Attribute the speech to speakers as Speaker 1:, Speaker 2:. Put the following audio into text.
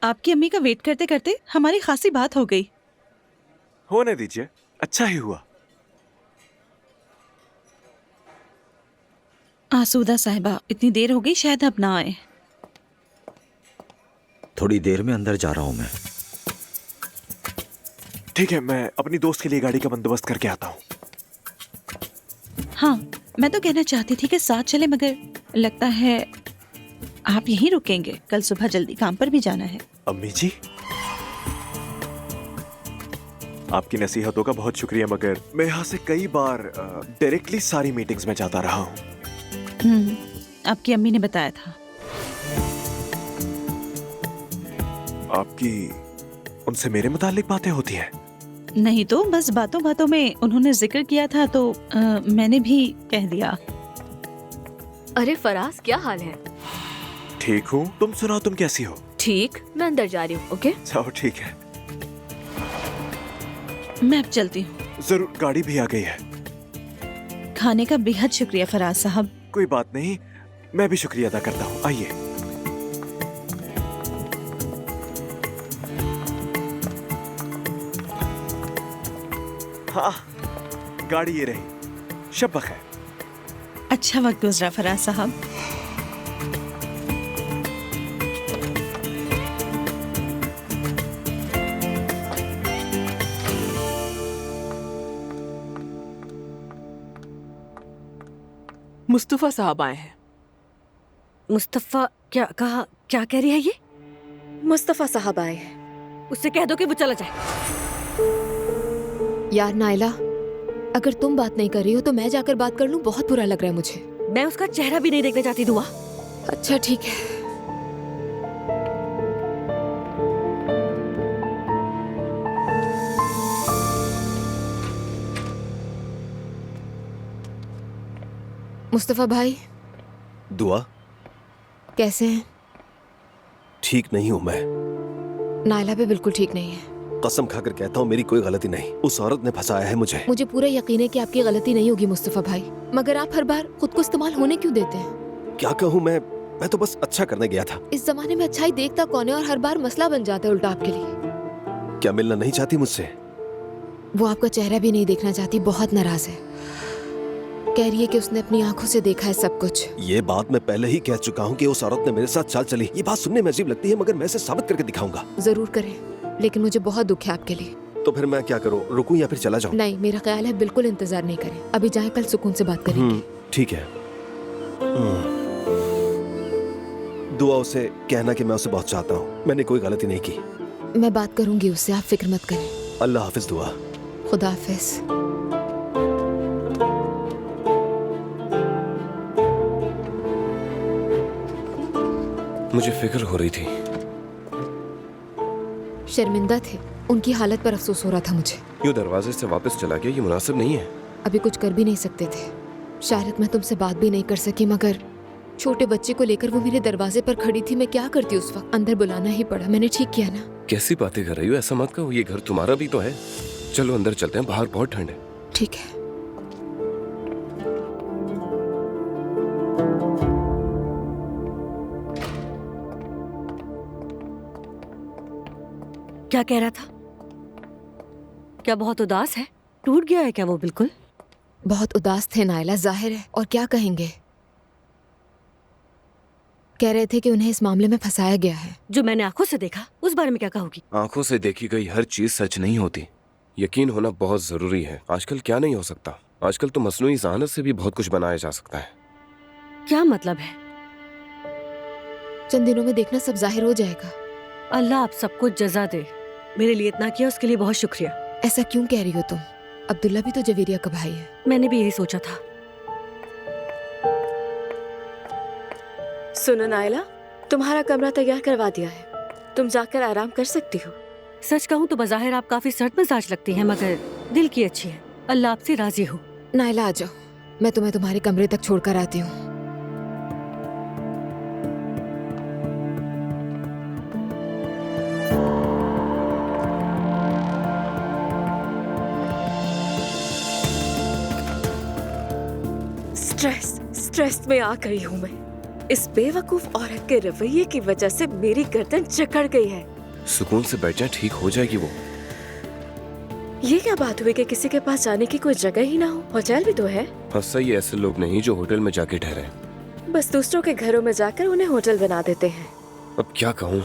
Speaker 1: आपकी अम्मी का वेट करते करते हमारी खासी बात हो गई।
Speaker 2: होने दीजिए, अच्छा ही हुआ।
Speaker 1: आसूदा साहिबा, इतनी देर हो गई, शायद अब ना आए।
Speaker 3: थोड़ी देर में अंदर जा रहा हूं मैं।
Speaker 2: ठीक है, मैं अपनी दोस्त के लिए गाड़ी का बंदोबस्त करके आता हूँ।
Speaker 1: हाँ, मैं तो कहना चाहती थी कि साथ चले, मगर लगता है आप यहीं रुकेंगे। कल सुबह जल्दी काम पर भी जाना है।
Speaker 2: अम्मी जी, आपकी नसीहतों का बहुत शुक्रिया, मगर मैं यहाँ से कई बार डायरेक्टली सारी मीटिंग्स में जाता रहा हूँ।
Speaker 1: आपकी अम्मी ने बताया था।
Speaker 2: आपकी उनसे मेरे मुतालिक बातें होती हैं?
Speaker 1: नहीं तो बस बातों बातों में उन्होंने जिक्र किया था तो मैंने भी कह दिया।
Speaker 4: अरे फराज, क्या हाल है?
Speaker 2: ठीक हूँ, तुम सुनाओ, तुम कैसी हो?
Speaker 4: ठीक, मैं अंदर जा रही हूँ। ओके,
Speaker 2: चलो ठीक है।
Speaker 1: मैं अब चलती हूँ।
Speaker 2: जरूर, गाड़ी भी आ गई है।
Speaker 1: खाने का बेहद शुक्रिया फराज साहब।
Speaker 2: कोई बात नहीं, मैं भी शुक्रिया अदा करता हूँ। आइए। हाँ, गाड़ी ये रही। शब बखैर।
Speaker 1: अच्छा वक्त गुजरा फराज साहब।
Speaker 5: मुस्तफा साहब आए हैं।
Speaker 4: मुस्तफा क्या कहा? क्या कह रही है ये?
Speaker 6: मुस्तफा साहब आए हैं।
Speaker 4: उससे कह दो कि वो चला जाए।
Speaker 6: यार नाइला, अगर तुम बात नहीं कर रही हो तो मैं जाकर बात कर लूं। बहुत बुरा लग रहा है मुझे।
Speaker 4: मैं उसका चेहरा भी नहीं देखना चाहती। दुआ।
Speaker 6: अच्छा ठीक है। मुस्तफा भाई,
Speaker 7: दुआ,
Speaker 6: कैसे हैं?
Speaker 7: ठीक नहीं हूं मैं।
Speaker 6: नाइला भी बिल्कुल ठीक नहीं है।
Speaker 7: कसम खाकर कहता हूं, मेरी कोई गलती नहीं। उस औरत ने फंसाया है मुझे।
Speaker 6: मुझे पूरा यकीन है कि आपकी गलती नहीं होगी मुस्तफा भाई, मगर आप हर बार खुद को इस्तेमाल होने क्यों देते हैं?
Speaker 7: क्या कहूं मैं तो बस अच्छा करने गया था।
Speaker 6: इस जमाने में अच्छाई देखता कौन है और हर बार मसला बन जाता है उल्टा आपके लिए।
Speaker 7: क्या मिलना नहीं चाहती मुझसे?
Speaker 6: वो आपका चेहरा भी नहीं देखना चाहती, बहुत नाराज है। कह रही है कि उसने अपनी आंखों से देखा है सब कुछ।
Speaker 7: ये बात मैं पहले ही कह चुका हूँ कि उस औरत ने मेरे साथ चाल चली। ये बात सुनने में अजीब लगती है, मगर मैं इसे साबित करके दिखाऊंगा।
Speaker 6: जरूर करें, लेकिन मुझे बहुत दुख है आपके लिए।
Speaker 7: तो फिर मैं क्या करूँ, रुकूं या फिर चला जाऊँ?
Speaker 6: नहीं, मेरा ख्याल है बिल्कुल इंतजार नहीं करें। अभी जाएं, कल सुकून से बात करेंगे।
Speaker 7: ठीक है। दुआ, उसे कहना कि मैं उसे बहुत चाहता हूँ। मैंने कोई गलती नहीं की।
Speaker 6: मैं बात करूंगी उससे, आप फिक्र मत करें।
Speaker 7: अल्लाह हाफिज दुआ।
Speaker 6: खुदा हाफिज।
Speaker 8: मुझे फिक्र हो रही थी।
Speaker 6: शर्मिंदा थे, उनकी हालत पर अफसोस हो रहा था मुझे।
Speaker 8: यूं दरवाजे से वापस चला गया, ये मुनासिब नहीं है।
Speaker 6: अभी कुछ कर भी नहीं सकते थे। शायद मैं तुमसे बात भी नहीं कर सकी, मगर छोटे बच्चे को लेकर वो मेरे दरवाजे पर खड़ी थी। मैं क्या करती उस वक्त? अंदर बुलाना ही पड़ा। मैंने ठीक किया ना?
Speaker 8: कैसी बातें कर रही हो? ऐसा मत कहो, ये घर तुम्हारा भी तो है। चलो अंदर चलते हैं, बाहर बहुत ठंड है।
Speaker 6: ठीक है।
Speaker 4: क्या कह रहा था? क्या बहुत उदास है? टूट गया है क्या वो? बिल्कुल
Speaker 6: बहुत उदास थे नाइला, जाहिर है। और क्या कहेंगे? कह रहे थे कि उन्हें इस मामले में फंसाया गया है।
Speaker 4: जो मैंने आंखों से देखा, उस बारे में क्या कहोगी?
Speaker 8: आंखों से देखी गई हर चीज सच नहीं होती। यकीन होना बहुत जरूरी है। आजकल क्या नहीं हो सकता? आजकल तो मसनूई ज़हानत से भी बहुत कुछ बनाया जा सकता है।
Speaker 4: क्या मतलब है?
Speaker 6: चंद दिनों में देखना सब जाहिर हो जाएगा।
Speaker 4: अल्लाह आप सबको जजा दे। मेरे लिए इतना किया, उसके लिए बहुत शुक्रिया।
Speaker 6: ऐसा क्यों कह रही हो तुम? अब्दुल्ला भी तो जवेरिया का भाई है।
Speaker 4: मैंने भी यही सोचा था।
Speaker 9: सुनो नाइला, तुम्हारा कमरा तैयार करवा दिया है। तुम जाकर आराम कर सकती हो।
Speaker 4: सच कहूँ तो बज़ाहिर आप काफी सर्द मिजाज लगती हैं, मगर दिल की अच्छी है। अल्लाह आपसे राजी हो।
Speaker 6: नाइला आ जाओ, मैं तुम्हें तुम्हारे कमरे तक छोड़कर आती हूँ।
Speaker 9: स्ट्रेस में आ गई हूँ मैं। इस बेवकूफ औरत के रवैये की वजह से मेरी गर्दन जकड़ गई है।
Speaker 8: सुकून से बैठ जाए, ठीक हो जाएगी वो।
Speaker 9: ये क्या बात हुई कि किसी के पास जाने की कोई जगह ही ना हो? होटल भी तो है।
Speaker 8: हाँ, सही, ऐसे लोग नहीं जो होटल में जाके ठहरे।
Speaker 9: बस दूसरों के घरों में जाकर उन्हें होटल बना देते हैं।
Speaker 8: अब क्या कहूँ,